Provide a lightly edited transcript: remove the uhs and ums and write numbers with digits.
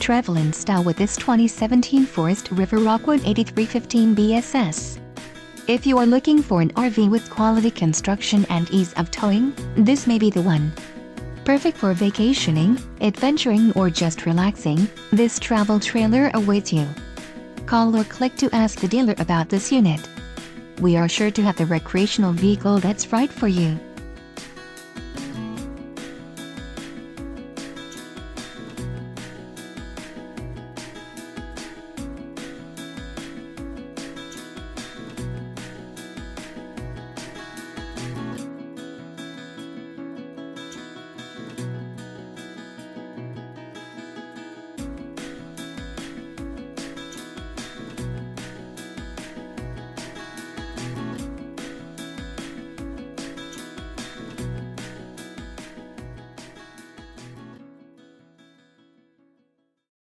Travel in style with this 2017 Forest River Rockwood 8315 BSS. If you are looking for an RV with quality construction and ease of towing, this may be the one. Perfect for vacationing, adventuring or just relaxing, this travel trailer awaits you. Call or click to ask the dealer about this unit. We are sure to have the recreational vehicle that's right for you.